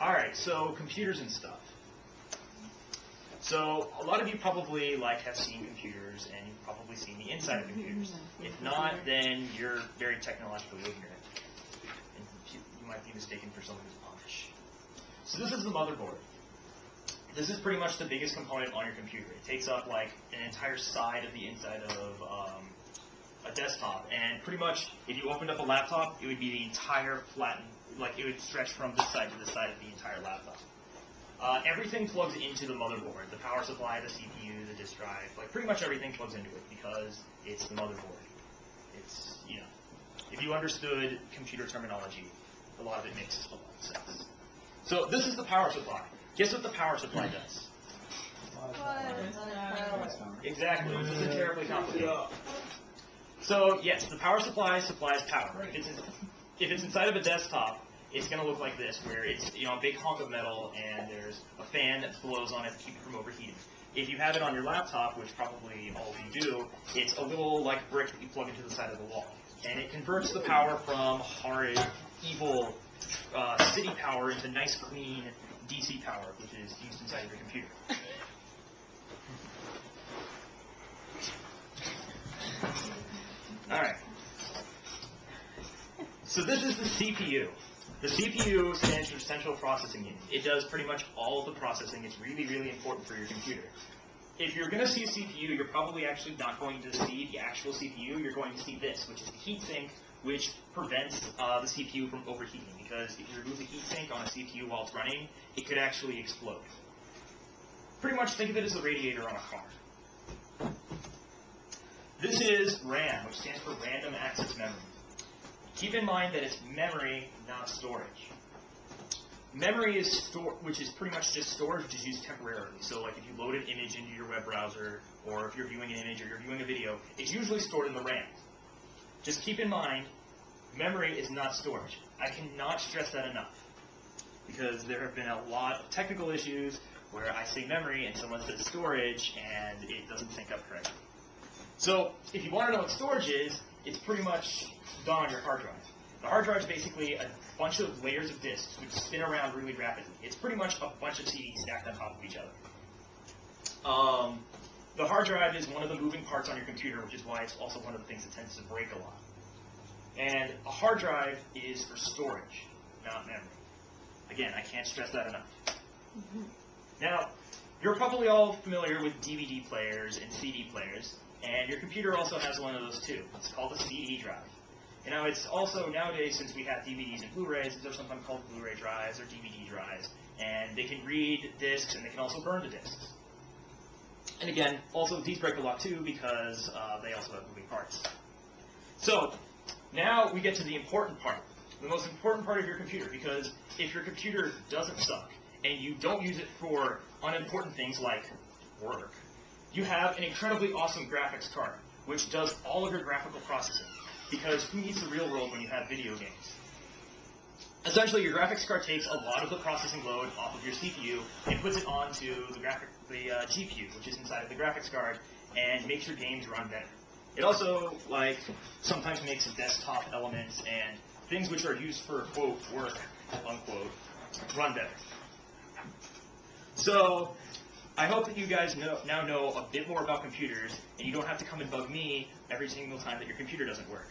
Alright, so computers and stuff. So a lot of you probably have seen computers, and you've probably seen the inside of computers. If not, then you're very technologically ignorant. And you might be mistaken for someone who's Amish. So this is the motherboard. This is pretty much the biggest component on your computer. It takes up an entire side of the inside of a desktop, and pretty much if you opened up a laptop, it would be the entire flattened, it would stretch from this side to this side of the entire laptop. Everything plugs into the motherboard, the power supply, the CPU, the disk drive, pretty much everything plugs into it because it's the motherboard. It's, if you understood computer terminology, a lot of it makes a lot of sense. So this is the power supply. Guess what the power supply does? Exactly. This isn't terribly complicated. So yes, the power supply supplies power. If it's inside of a desktop, it's going to look like this, where it's a big hunk of metal, and there's a fan that blows on it to keep it from overheating. If you have it on your laptop, which probably all of you do, it's a little brick that you plug into the side of the wall, and it converts the power from horrid, evil city power into nice, clean DC power, which is used inside of your computer. All right. So this is the CPU. The CPU stands for Central Processing Unit. It does pretty much all of the processing. It's really, really important for your computer. If you're going to see a CPU, you're probably actually not going to see the actual CPU. You're going to see this, which is the heatsink, which prevents the CPU from overheating. Because if you remove the heatsink on a CPU while it's running, it could actually explode. Pretty much think of it as the radiator on a car. This is RAM, which stands for Random Access Memory. Keep in mind that it's memory, not storage. Memory is which is pretty much just storage, which is used temporarily. So if you load an image into your web browser, or if you're viewing an image or you're viewing a video, it's usually stored in the RAM. Just keep in mind, memory is not storage. I cannot stress that enough, because there have been a lot of technical issues where I say memory and someone says storage, and it doesn't sync up correctly. So if you want to know what storage is, it's pretty much done on your hard drive. The hard drive is basically a bunch of layers of disks which spin around really rapidly. It's pretty much a bunch of CDs stacked on top of each other. The hard drive is one of the moving parts on your computer, which is why it's also one of the things that tends to break a lot. And a hard drive is for storage, not memory. Again, I can't stress that enough. Now, you're probably all familiar with DVD players and CD players, and your computer also has one of those too. It's called a CD drive. You know, it's also, nowadays, since we have DVDs and Blu-rays, there's something called Blu-ray drives or DVD drives, and they can read discs and they can also burn the discs. And again, also these break a lot too because they also have moving parts. So now we get to the important part, the most important part of your computer, because if your computer doesn't suck and you don't use it for unimportant things like work, you have an incredibly awesome graphics card, which does all of your graphical processing. Because who needs the real world when you have video games? Essentially, your graphics card takes a lot of the processing load off of your CPU and puts it onto the GPU, which is inside of the graphics card, and makes your games run better. It also, sometimes makes desktop elements and things which are used for, quote, work, unquote, run better. So, I hope that you guys now know a bit more about computers, and you don't have to come and bug me every single time that your computer doesn't work.